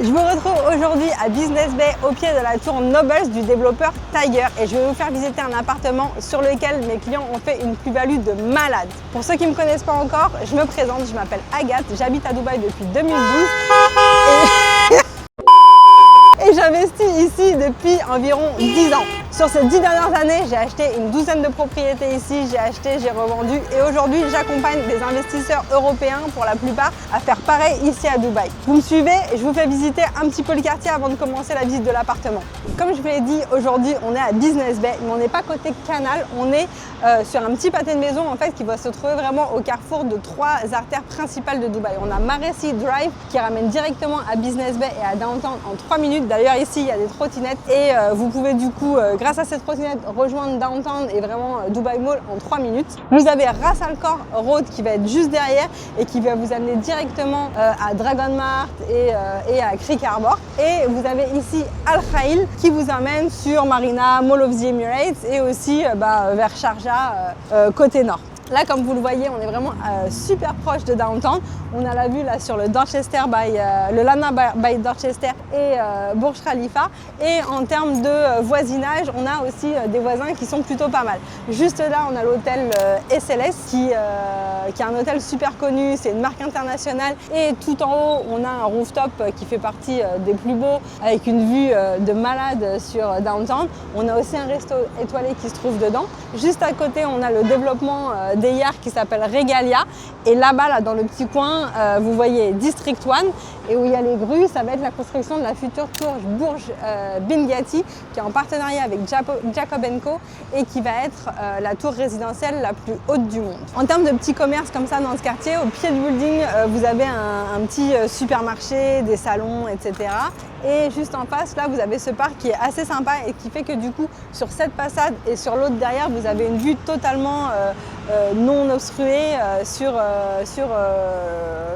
Je vous retrouve aujourd'hui à Business Bay au pied de la tour Nobles du développeur Tiger et je vais vous faire visiter un appartement sur lequel mes clients ont fait une plus-value de malade. Pour ceux qui ne me connaissent pas encore, je me présente, je m'appelle Agathe, j'habite à Dubaï depuis 2012 et j'investis ici depuis environ 10 ans. Sur ces 10 dernières années, j'ai acheté une douzaine de propriétés ici, j'ai acheté, j'ai revendu et aujourd'hui j'accompagne des investisseurs européens pour la plupart à faire pareil ici à Dubaï. Vous me suivez et je vous fais visiter un petit peu le quartier avant de commencer la visite de l'appartement. Comme je vous l'ai dit, aujourd'hui on est à Business Bay, mais on n'est pas côté canal, on est sur un petit pâté de maison en fait qui va se trouver vraiment au carrefour de 3 artères principales de Dubaï. On a Maresi Drive qui ramène directement à Business Bay et à Downtown en 3 minutes. D'ailleurs ici il y a des trottinettes et vous pouvez du coup grâce à cette trottinette rejoindre Downtown et vraiment Dubai Mall en 3 minutes. Vous avez Ras Al Khor Road qui va être juste derrière et qui va vous amener directement à Dragon Mart et à Creek Harbor. Et vous avez ici Al Khail qui vous amène sur Marina, Mall of the Emirates et aussi vers Sharjah côté nord. Là, comme vous le voyez, on est vraiment super proche de Downtown. On a la vue là sur le Dorchester le Lana by Dorchester et Burj Khalifa. Et en termes de voisinage, on a aussi des voisins qui sont plutôt pas mal. Juste là, on a l'hôtel SLS qui est un hôtel super connu. C'est une marque internationale. Et tout en haut, on a un rooftop qui fait partie des plus beaux avec une vue de malade sur Downtown. On a aussi un resto étoilé qui se trouve dedans. Juste à côté, on a le développement des Yards qui s'appelle Regalia et là-bas, là, dans le petit coin, vous voyez District 1 et où il y a les grues, ça va être la construction de la future tour Burj Bin Ghati qui est en partenariat avec Jacob & Co et qui va être la tour résidentielle la plus haute du monde. En termes de petits commerces comme ça dans ce quartier, au pied du building, vous avez un petit supermarché, des salons, etc. Et juste en face, là, vous avez ce parc qui est assez sympa et qui fait que du coup, sur cette façade et sur l'autre derrière, vous avez une vue totalement non obstruée sur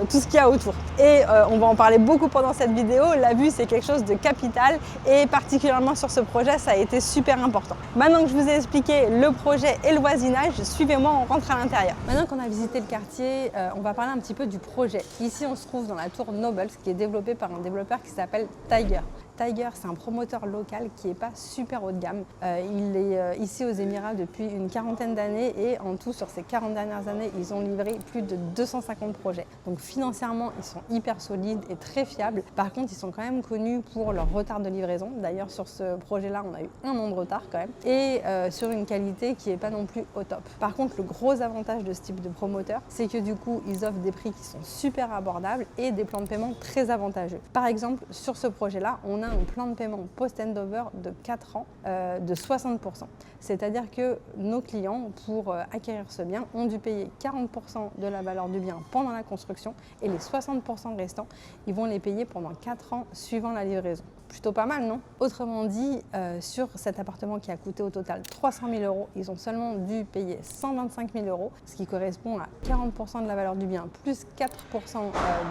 tout ce qu'il y a autour. Et on va en parler beaucoup pendant cette vidéo. La vue, c'est quelque chose de capital et particulièrement sur ce projet, ça a été super important. Maintenant que je vous ai expliqué le projet et le voisinage, suivez-moi, on rentre à l'intérieur. Maintenant qu'on a visité le quartier, on va parler un petit peu du projet. Ici, on se trouve dans la tour Nobles qui est développée par un développeur qui s'appelle Tiger. Tiger, c'est un promoteur local qui n'est pas super haut de gamme. Il est ici aux Émirats depuis une quarantaine d'années et en tout, sur ces 40 dernières années, ils ont livré plus de 250 projets. Donc financièrement, ils sont hyper solides et très fiables. Par contre, ils sont quand même connus pour leur retard de livraison. D'ailleurs, sur ce projet-là, on a eu 1 an de retard quand même. Et sur une qualité qui n'est pas non plus au top. Par contre, le gros avantage de ce type de promoteur, c'est que du coup, ils offrent des prix qui sont super abordables et des plans de paiement très avantageux. Par exemple, sur ce projet-là, on a un plan de paiement post-handover de 4 ans de 60%. C'est-à-dire que nos clients, pour acquérir ce bien, ont dû payer 40% de la valeur du bien pendant la construction et les 60% restants, ils vont les payer pendant 4 ans suivant la livraison. Plutôt pas mal, non? Autrement dit, sur cet appartement qui a coûté au total 300 000 €, ils ont seulement dû payer 125 000 €, ce qui correspond à 40% de la valeur du bien, plus 4%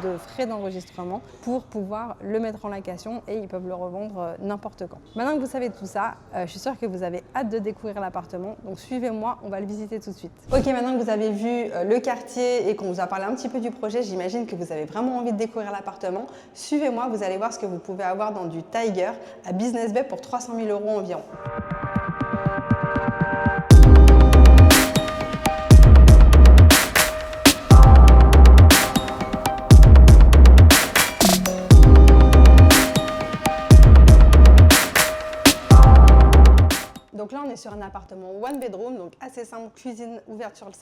de frais d'enregistrement pour pouvoir le mettre en location et ils peuvent le revendre n'importe quand. Maintenant que vous savez tout ça, je suis sûre que vous avez hâte de découvrir l'appartement, donc suivez-moi, on va le visiter tout de suite. Ok, maintenant que vous avez vu le quartier et qu'on vous a parlé un petit peu du projet, j'imagine que vous avez vraiment envie de découvrir l'appartement. Suivez-moi, vous allez voir ce que vous pouvez avoir dans du Tiger à Business Bay pour 300 000 € environ. Donc là, on est sur un appartement one bedroom, donc assez simple, cuisine ouverte sur le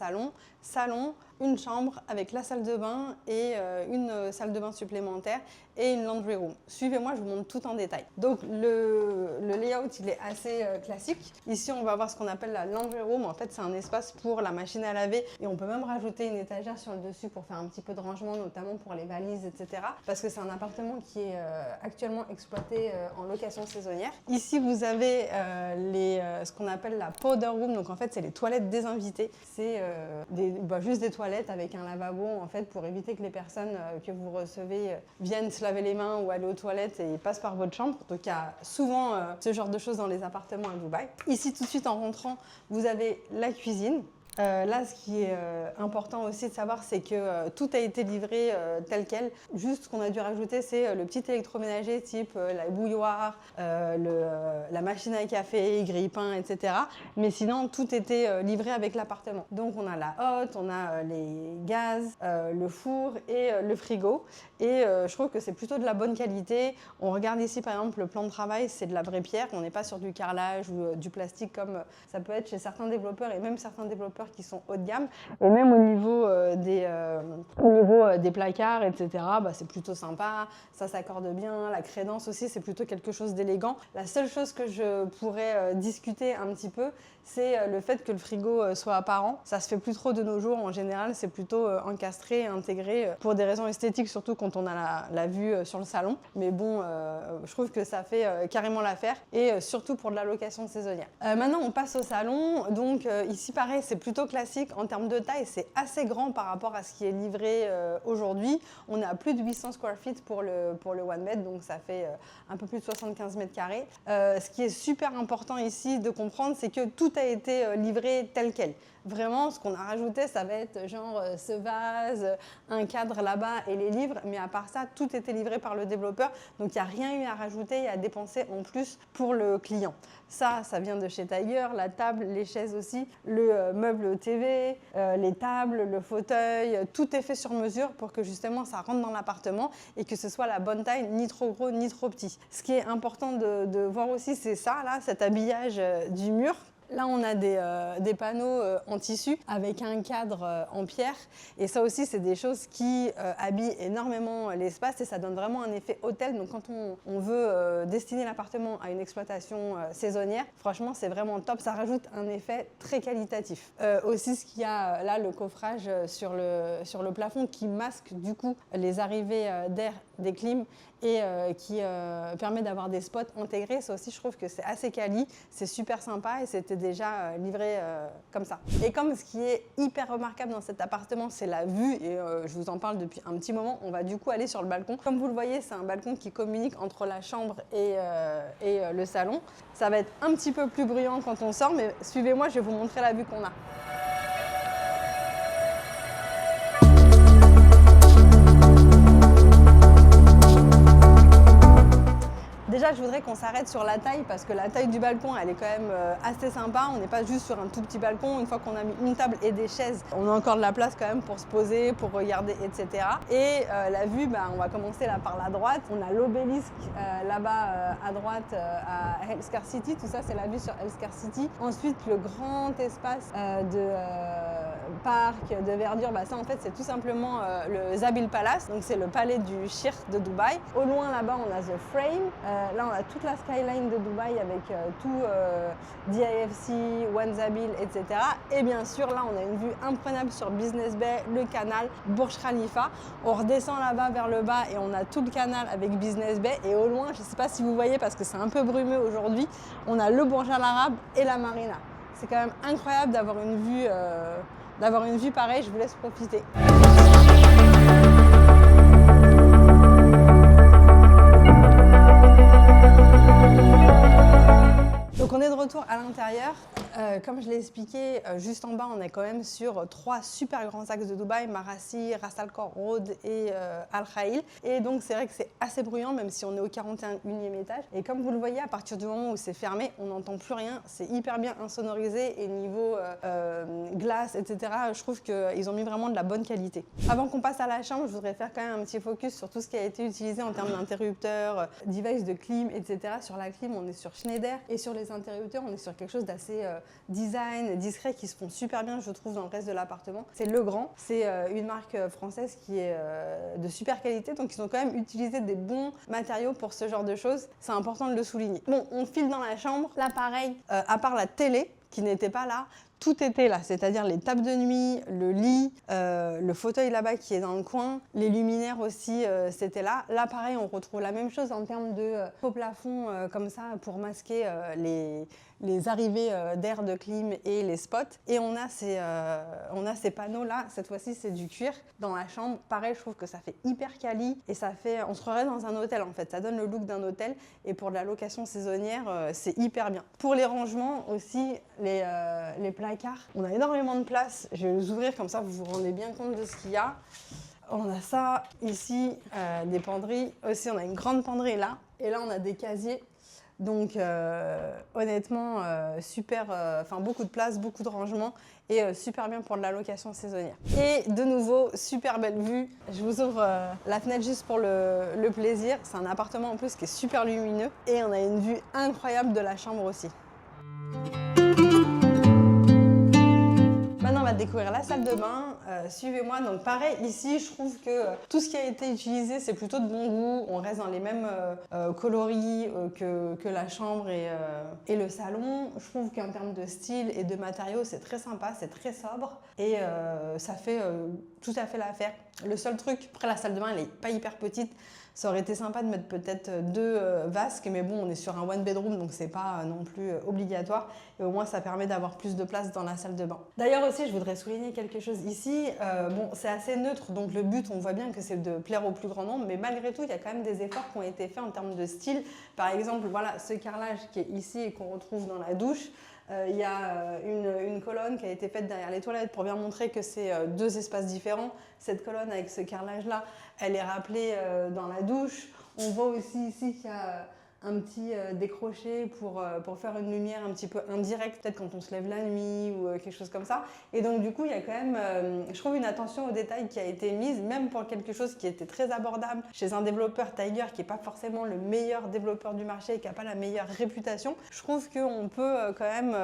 salon, une chambre avec la salle de bain et une salle de bain supplémentaire et une laundry room. Suivez-moi, je vous montre tout en détail. Donc le layout, il est assez classique. Ici, on va avoir ce qu'on appelle la laundry room. En fait, c'est un espace pour la machine à laver et on peut même rajouter une étagère sur le dessus pour faire un petit peu de rangement, notamment pour les valises, etc. Parce que c'est un appartement qui est actuellement exploité en location saisonnière. Ici, vous avez ce qu'on appelle la powder room. Donc en fait, c'est les toilettes des invités. C'est juste des toilettes avec un lavabo en fait pour éviter que les personnes que vous recevez viennent se laver les mains ou aller aux toilettes et passent par votre chambre. Donc il y a souvent ce genre de choses dans les appartements à Dubaï. Ici tout de suite en rentrant, vous avez la cuisine. Là, ce qui est important aussi de savoir, c'est que tout a été livré tel quel. Juste ce qu'on a dû rajouter, c'est le petit électroménager type la bouilloire, la machine à café, grille-pain, etc. Mais sinon, tout était livré avec l'appartement. Donc on a la hotte, on a les gaz, le four et le frigo. Et je trouve que c'est plutôt de la bonne qualité. On regarde ici par exemple le plan de travail, c'est de la vraie pierre. On n'est pas sur du carrelage ou du plastique comme ça peut être chez certains développeurs et même certains développeurs qui sont haut de gamme. Et même au niveau des placards, etc., bah, c'est plutôt sympa. Ça s'accorde bien. La crédence aussi, c'est plutôt quelque chose d'élégant. La seule chose que je pourrais discuter un petit peu, c'est le fait que le frigo soit apparent. Ça se fait plus trop de nos jours. En général, c'est plutôt encastré, intégré pour des raisons esthétiques, surtout quand on a la vue sur le salon. Mais bon, je trouve que ça fait carrément l'affaire et surtout pour de la location saisonnière. Maintenant, on passe au salon. Donc ici, pareil, c'est plutôt classique. En termes de taille, c'est assez grand par rapport à ce qui est livré aujourd'hui. On est à plus de 800 square feet pour le one bed, donc ça fait un peu plus de 75 mètres carrés. Ce qui est super important ici de comprendre, c'est que tout a été livré tel quel. Vraiment, ce qu'on a rajouté, ça va être genre ce vase, un cadre là-bas et les livres. Mais à part ça, tout était livré par le développeur. Donc, il n'y a rien eu à rajouter et à dépenser en plus pour le client. Ça vient de chez Tiger, la table, les chaises aussi, le meuble TV, les tables, le fauteuil. Tout est fait sur mesure pour que justement ça rentre dans l'appartement et que ce soit la bonne taille, ni trop gros, ni trop petit. Ce qui est important de voir aussi, c'est ça, là, cet habillage du mur. Là, on a des panneaux en tissu avec un cadre en pierre. Et ça aussi, c'est des choses qui habillent énormément l'espace et ça donne vraiment un effet hôtel. Donc, quand on veut destiner l'appartement à une exploitation saisonnière, franchement, c'est vraiment top. Ça rajoute un effet très qualitatif. Aussi, ce qu'il y a là, le coffrage sur le plafond qui masque du coup les arrivées d'air des clims et qui permet d'avoir des spots intégrés. Ça aussi, je trouve que c'est assez quali, c'est super sympa et c'était déjà livré comme ça. Et comme ce qui est hyper remarquable dans cet appartement, c'est la vue et je vous en parle depuis un petit moment, on va du coup aller sur le balcon. Comme vous le voyez, c'est un balcon qui communique entre la chambre et le salon. Ça va être un petit peu plus bruyant quand on sort, mais suivez-moi, je vais vous montrer la vue qu'on a. Déjà, je voudrais qu'on s'arrête sur la taille parce que la taille du balcon, elle est quand même assez sympa. On n'est pas juste sur un tout petit balcon. Une fois qu'on a mis une table et des chaises, on a encore de la place quand même pour se poser, pour regarder, etc. Et la vue, on va commencer là par la droite. On a l'obélisque là-bas à droite à Healthcare City. Tout ça, c'est la vue sur Healthcare City. Ensuite, le grand espace de parc, de verdure. Ça, en fait, c'est tout simplement le Zabil Palace. Donc, c'est le palais du Shir de Dubaï. Au loin, là-bas, on a The Frame. Là, on a toute la skyline de Dubaï avec tout DIFC, One Zabil, etc. Et bien sûr, là, on a une vue imprenable sur Business Bay, le canal, Burj Khalifa. On redescend là-bas vers le bas et on a tout le canal avec Business Bay. Et au loin, je ne sais pas si vous voyez parce que c'est un peu brumeux aujourd'hui, on a le Burj Al Arab et la marina. C'est quand même incroyable d'avoir une vue pareille. Je vous laisse profiter. Donc on est de retour à l'intérieur. Comme je l'ai expliqué, juste en bas, on est quand même sur 3 super grands axes de Dubaï, Marassi, Ras Al Khor Road et Al Khail. Et donc c'est vrai que c'est assez bruyant, même si on est au 41e étage. Et comme vous le voyez, à partir du moment où c'est fermé, on n'entend plus rien. C'est hyper bien insonorisé et niveau glace, etc., je trouve qu'ils ont mis vraiment de la bonne qualité. Avant qu'on passe à la chambre, je voudrais faire quand même un petit focus sur tout ce qui a été utilisé en termes d'interrupteurs, device de clim, etc. Sur la clim, on est sur Schneider et sur les interrupteurs, on est sur quelque chose d'assez design, discret, qui se font super bien, je trouve, dans le reste de l'appartement. C'est Legrand, c'est une marque française qui est de super qualité, donc ils ont quand même utilisé des bons matériaux pour ce genre de choses. C'est important de le souligner. Bon, on file dans la chambre. Là, pareil, à part la télé, qui n'était pas là, tout était là, c'est-à-dire les tables de nuit, le lit, le fauteuil là-bas qui est dans le coin, les luminaires aussi, c'était là. Là, pareil, on retrouve la même chose en termes de faux plafond comme ça pour masquer les arrivées d'air de clim et les spots. Et on a ces panneaux-là, cette fois-ci, c'est du cuir dans la chambre. Pareil, je trouve que ça fait hyper quali et on se croirait dans un hôtel en fait. Ça donne le look d'un hôtel et pour de la location saisonnière, c'est hyper bien. Pour les rangements aussi, les placards placards. On a énormément de place. Je vais les ouvrir comme ça, vous vous rendez bien compte de ce qu'il y a. On a ça ici, des penderies. Aussi, on a une grande penderie là. Et là, on a des casiers. Donc honnêtement, super, beaucoup de place, beaucoup de rangement et super bien pour de la location saisonnière. Et de nouveau, super belle vue. Je vous ouvre la fenêtre juste pour le plaisir. C'est un appartement en plus qui est super lumineux et on a une vue incroyable de la chambre aussi. Maintenant, on va découvrir la salle de bain. Suivez-moi. Donc pareil, ici, je trouve que tout ce qui a été utilisé, c'est plutôt de bon goût. On reste dans les mêmes coloris que la chambre et le salon. Je trouve qu'en termes de style et de matériaux, c'est très sympa, c'est très sobre et ça fait tout à fait l'affaire. Le seul truc, après la salle de bain, elle n'est pas hyper petite. Ça aurait été sympa de mettre peut-être 2 vasques, mais bon, on est sur un one bedroom, donc c'est pas non plus obligatoire. Et au moins, ça permet d'avoir plus de place dans la salle de bain. D'ailleurs aussi, je voudrais souligner quelque chose ici. Bon, c'est assez neutre, donc le but, on voit bien que c'est de plaire au plus grand nombre, mais malgré tout, il y a quand même des efforts qui ont été faits en termes de style. Par exemple, voilà, ce carrelage qui est ici et qu'on retrouve dans la douche. Il y a une colonne qui a été faite derrière les toilettes pour bien montrer que c'est 2 espaces différents. Cette colonne avec ce carrelage-là, elle est rappelée dans la douche. On voit aussi ici qu'il y a un petit décroché pour faire une lumière un petit peu indirecte, peut-être quand on se lève la nuit ou quelque chose comme ça. Et donc du coup, il y a quand même, je trouve, une attention aux détails qui a été mise, même pour quelque chose qui était très abordable chez un développeur Tiger qui n'est pas forcément le meilleur développeur du marché et qui n'a pas la meilleure réputation. Je trouve qu'on peut quand même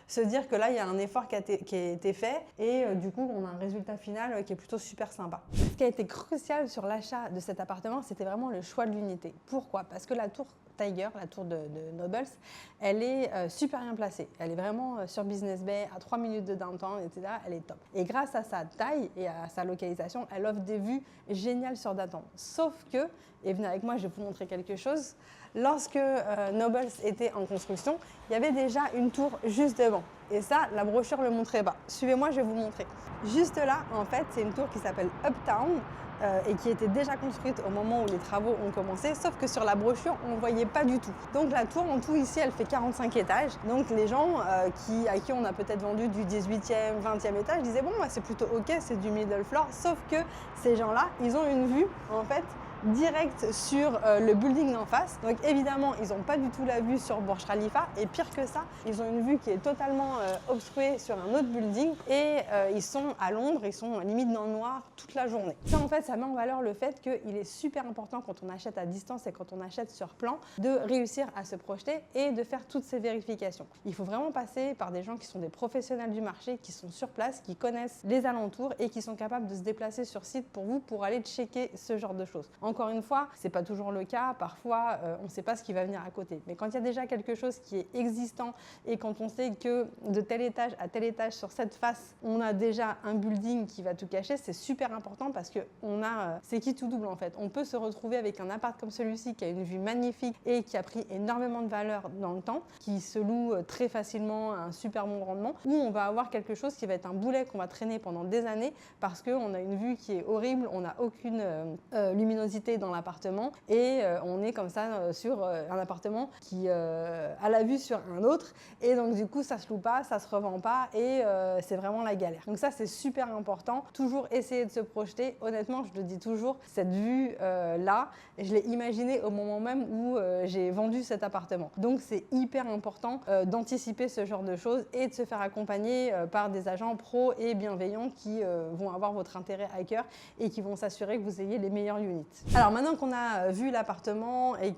se dire que là, il y a un effort qui a été fait et du coup, on a un résultat final qui est plutôt super sympa. Ce qui a été crucial sur l'achat de cet appartement, c'était vraiment le choix de l'unité. Pourquoi? Parce que la tour Tiger, la tour de Nobles, elle est super bien placée. Elle est vraiment sur Business Bay, à 3 minutes de downtown, etc. Elle est top. Et grâce à sa taille et à sa localisation, elle offre des vues géniales sur downtown. Sauf que, et venez avec moi, je vais vous montrer quelque chose, lorsque Nobles était en construction, il y avait déjà une tour juste devant. Et ça, la brochure ne le montrait pas. Suivez-moi, je vais vous montrer. Juste là, en fait, c'est une tour qui s'appelle Uptown. Et qui était déjà construite au moment où les travaux ont commencé, sauf que sur la brochure, on ne voyait pas du tout. Donc la tour en tout ici, elle fait 45 étages. Donc les gens à qui on a peut-être vendu du 18e, 20e étage disaient bon, c'est plutôt ok, c'est du middle floor, sauf que ces gens-là, ils ont une vue en fait direct sur le building d'en face. Donc évidemment, ils n'ont pas du tout la vue sur Burj Khalifa et pire que ça, ils ont une vue qui est totalement obstruée sur un autre building et ils sont à l'ombre, ils sont limite dans le noir toute la journée. Ça en fait, ça met en valeur le fait qu'il est super important quand on achète à distance et quand on achète sur plan de réussir à se projeter et de faire toutes ces vérifications. Il faut vraiment passer par des gens qui sont des professionnels du marché, qui sont sur place, qui connaissent les alentours et qui sont capables de se déplacer sur site pour vous pour aller checker ce genre de choses. Encore une fois, c'est pas toujours le cas. Parfois, on ne sait pas ce qui va venir à côté. Mais quand il y a déjà quelque chose qui est existant et quand on sait que de tel étage à tel étage sur cette face, on a déjà un building qui va tout cacher, c'est super important parce que c'est qui tout double en fait. On peut se retrouver avec un appart comme celui-ci qui a une vue magnifique et qui a pris énormément de valeur dans le temps, qui se loue très facilement à un super bon rendement, ou on va avoir quelque chose qui va être un boulet qu'on va traîner pendant des années parce qu'on a une vue qui est horrible, on n'a aucune luminosité dans l'appartement et on est comme ça sur un appartement qui a la vue sur un autre et donc du coup ça se loue pas, ça se revend pas et c'est vraiment la galère. Donc ça c'est super important, toujours essayer de se projeter. Honnêtement, je le dis toujours, cette vue là, je l'ai imaginée au moment même où j'ai vendu cet appartement. Donc c'est hyper important d'anticiper ce genre de choses et de se faire accompagner par des agents pros et bienveillants qui vont avoir votre intérêt à cœur et qui vont s'assurer que vous ayez les meilleures units. Alors maintenant qu'on a vu l'appartement et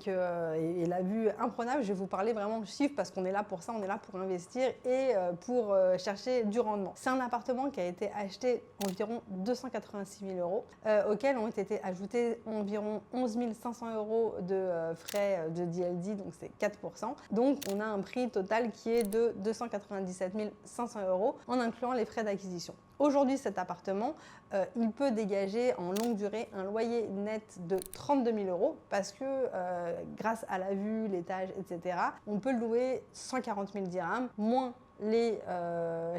la vue imprenable, je vais vous parler vraiment de chiffres parce qu'on est là pour ça, on est là pour investir et pour chercher du rendement. C'est un appartement qui a été acheté environ 286 000 euros, auquel ont été ajoutés environ 11 500 euros de frais de DLD, donc c'est 4%. Donc on a un prix total qui est de 297 500 euros en incluant les frais d'acquisition. Aujourd'hui, cet appartement, il peut dégager en longue durée un loyer net de 32 000 euros parce que grâce à la vue, l'étage, etc., on peut le louer 140 000 dirhams, moins les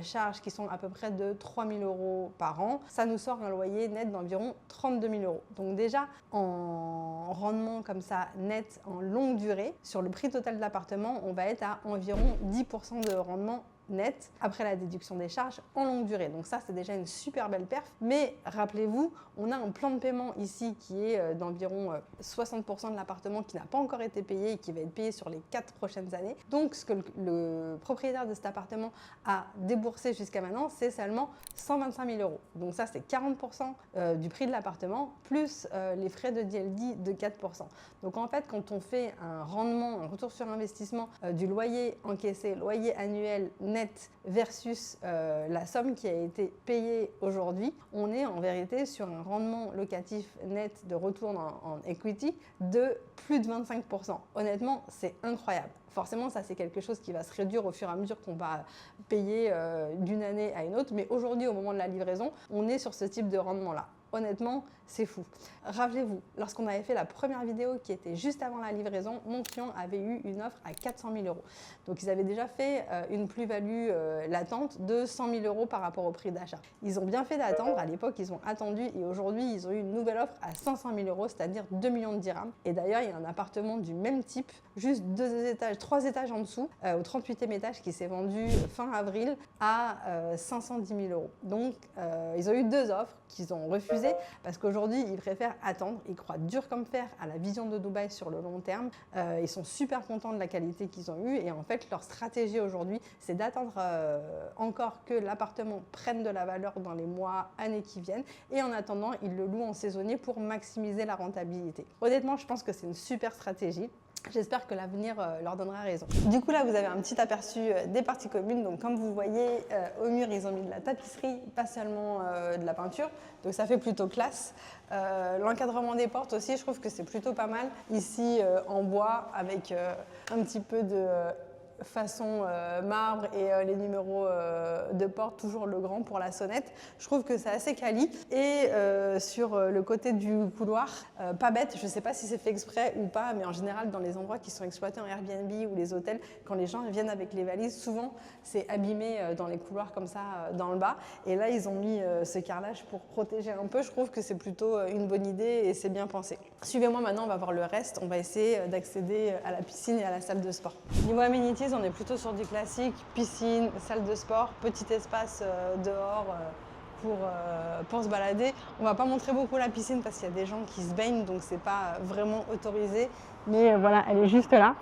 charges qui sont à peu près de 3 000 euros par an. Ça nous sort un loyer net d'environ 32 000 euros. Donc déjà, en rendement comme ça, net, en longue durée, sur le prix total de l'appartement, on va être à environ 10% de rendement net après la déduction des charges en longue durée. Donc ça, c'est déjà une super belle perf. Mais rappelez-vous, on a un plan de paiement ici qui est d'environ 60% de l'appartement qui n'a pas encore été payé et qui va être payé sur les 4 prochaines années. Donc ce que le propriétaire de cet appartement a déboursé jusqu'à maintenant, c'est seulement 125 000 €. Donc ça, c'est 40% du prix de l'appartement plus les frais de DLD de 4%. Donc en fait, quand on fait un rendement, un retour sur investissement du loyer encaissé, loyer annuel net versus la somme qui a été payée aujourd'hui, on est en vérité sur un rendement locatif net de retour en equity de plus de 25%. Honnêtement, c'est incroyable. Forcément, ça, c'est quelque chose qui va se réduire au fur et à mesure qu'on va payer d'une année à une autre. Mais aujourd'hui, au moment de la livraison, on est sur ce type de rendement-là. Honnêtement, c'est fou. Rappelez-vous, lorsqu'on avait fait la première vidéo qui était juste avant la livraison, mon client avait eu une offre à 400 000 €. Donc, ils avaient déjà fait une plus-value latente de 100 000 € par rapport au prix d'achat. Ils ont bien fait d'attendre. À l'époque, ils ont attendu et aujourd'hui, ils ont eu une nouvelle offre à 500 000 €, c'est-à-dire 2 millions de dirhams. Et d'ailleurs, il y a un appartement du même type, juste 3 étages en dessous, au 38e étage, qui s'est vendu fin avril à 510 000 €. Donc, ils ont eu 2 offres qu'ils ont refusées parce qu'aujourd'hui, ils préfèrent attendre. Ils croient dur comme fer à la vision de Dubaï sur le long terme. Ils sont super contents de la qualité qu'ils ont eue et en fait, leur stratégie aujourd'hui, c'est d'attendre encore que l'appartement prenne de la valeur dans les mois, années qui viennent et en attendant, ils le louent en saisonnier pour maximiser la rentabilité. Honnêtement, je pense que c'est une super stratégie. J'espère que l'avenir leur donnera raison. Du coup, là, vous avez un petit aperçu des parties communes. Donc, comme vous voyez, au mur, ils ont mis de la tapisserie, pas seulement de la peinture. Donc, ça fait plutôt classe. L'encadrement des portes aussi, je trouve que c'est plutôt pas mal. Ici, en bois, avec un petit peu de façon marbre et les numéros de porte, toujours le grand pour la sonnette. Je trouve que c'est assez quali. Et sur le côté du couloir, pas bête, je ne sais pas si c'est fait exprès ou pas, mais en général, dans les endroits qui sont exploités en Airbnb ou les hôtels, quand les gens viennent avec les valises, souvent, c'est abîmé dans les couloirs comme ça, dans le bas. Et là, ils ont mis ce carrelage pour protéger un peu. Je trouve que c'est plutôt une bonne idée et c'est bien pensé. Suivez-moi maintenant, on va voir le reste. On va essayer d'accéder à la piscine et à la salle de sport. Niveau amenities, on est plutôt sur du classique, piscine, salle de sport, petit espace dehors pour se balader. On va pas montrer beaucoup la piscine parce qu'il y a des gens qui se baignent, donc c'est pas vraiment autorisé. Mais voilà, elle est juste là.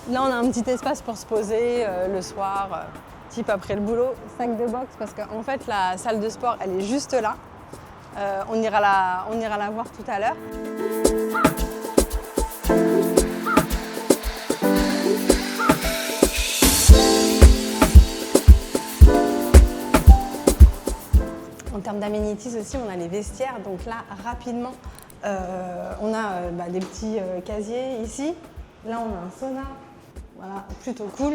Là, on a un petit espace pour se poser le soir, type après le boulot, sac de boxe, parce qu'en fait, la salle de sport, elle est juste là. On ira la voir tout à l'heure. En termes d'amenities aussi, on a les vestiaires. Donc là, rapidement, on a des petits casiers ici. Là, on a un sauna. Voilà, plutôt cool.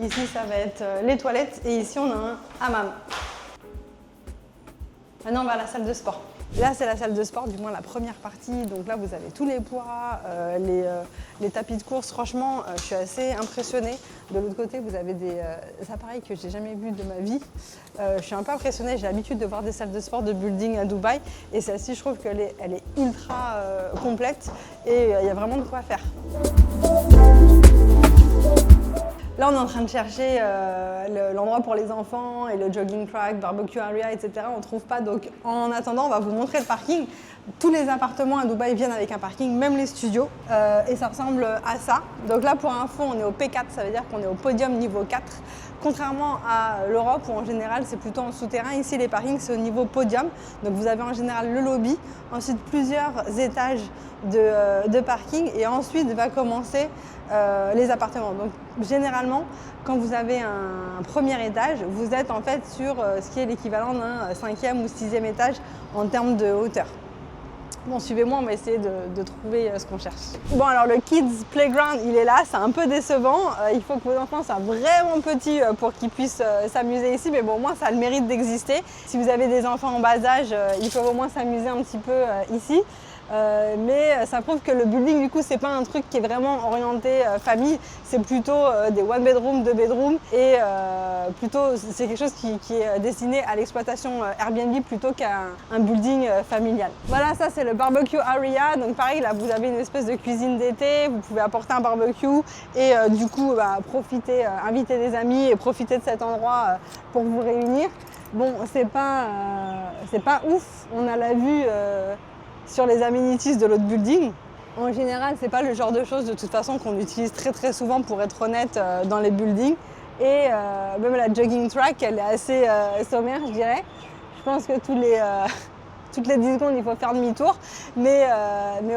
Ici, ça va être les toilettes et ici, on a un hammam. Maintenant, on va à la salle de sport. Là, c'est la salle de sport, du moins la première partie. Donc là, vous avez tous les poids, les tapis de course. Franchement, je suis assez impressionnée. De l'autre côté, vous avez des appareils que j'ai jamais vus de ma vie. Je suis un peu impressionnée. J'ai l'habitude de voir des salles de sport de building à Dubaï. Et celle-ci, je trouve qu'elle est ultra complète et il y a vraiment de quoi faire. Là, on est en train de chercher l'endroit pour les enfants et le jogging track, barbecue area, etc. On ne trouve pas. Donc, en attendant, on va vous montrer le parking. Tous les appartements à Dubaï viennent avec un parking, même les studios. Et ça ressemble à ça. Donc là, pour info, on est au P4. Ça veut dire qu'on est au podium niveau 4. Contrairement à l'Europe, où en général, c'est plutôt en souterrain. Ici, les parkings, c'est au niveau podium. Donc, vous avez en général le lobby. Ensuite, plusieurs étages de parking. Et ensuite, va commencer les appartements. Donc généralement, quand vous avez un premier étage, vous êtes en fait sur ce qui est l'équivalent d'un 5e ou 6e étage en termes de hauteur. Bon, suivez-moi, on va essayer de trouver ce qu'on cherche. Bon, alors le Kids Playground, il est là, c'est un peu décevant. Il faut que vos enfants soient vraiment petits pour qu'ils puissent s'amuser ici, mais bon, au moins ça a le mérite d'exister. Si vous avez des enfants en bas âge, ils peuvent au moins s'amuser un petit peu ici. Mais ça prouve que le building, du coup, c'est pas un truc qui est vraiment orienté famille, c'est plutôt des one bedroom, deux bedroom, et plutôt c'est quelque chose qui est destiné à l'exploitation Airbnb plutôt qu'à un building familial. Voilà, ça c'est le barbecue area, donc pareil, là vous avez une espèce de cuisine d'été, vous pouvez apporter un barbecue et du coup profiter, inviter des amis et profiter de cet endroit pour vous réunir. Bon, c'est pas ouf, on a la vue sur les amenities de l'autre building. En général, c'est pas le genre de choses de toute façon qu'on utilise très souvent, pour être honnête, dans les buildings. Et même la jogging track, elle est assez sommaire, je dirais. Je pense que toutes les 10 secondes, il faut faire demi-tour, mais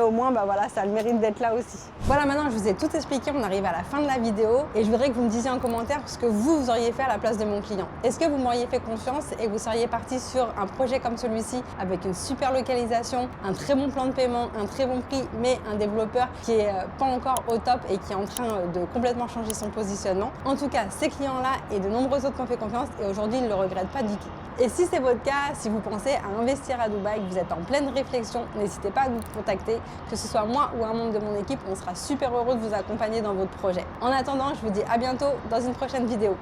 au moins, voilà, ça a le mérite d'être là aussi. Voilà, maintenant, je vous ai tout expliqué, on arrive à la fin de la vidéo, et je voudrais que vous me disiez en commentaire ce que vous auriez fait à la place de mon client. Est-ce que vous m'auriez fait confiance et vous seriez parti sur un projet comme celui-ci, avec une super localisation, un très bon plan de paiement, un très bon prix, mais un développeur qui est pas encore au top et qui est en train de complètement changer son positionnement? En tout cas, ces clients-là et de nombreux autres m'ont fait confiance, et aujourd'hui, ils ne le regrettent pas du tout. Et si c'est votre cas, si vous pensez à investir à Dubaï, que vous êtes en pleine réflexion, n'hésitez pas à nous contacter, que ce soit moi ou un membre de mon équipe, on sera super heureux de vous accompagner dans votre projet. En attendant, je vous dis à bientôt dans une prochaine vidéo.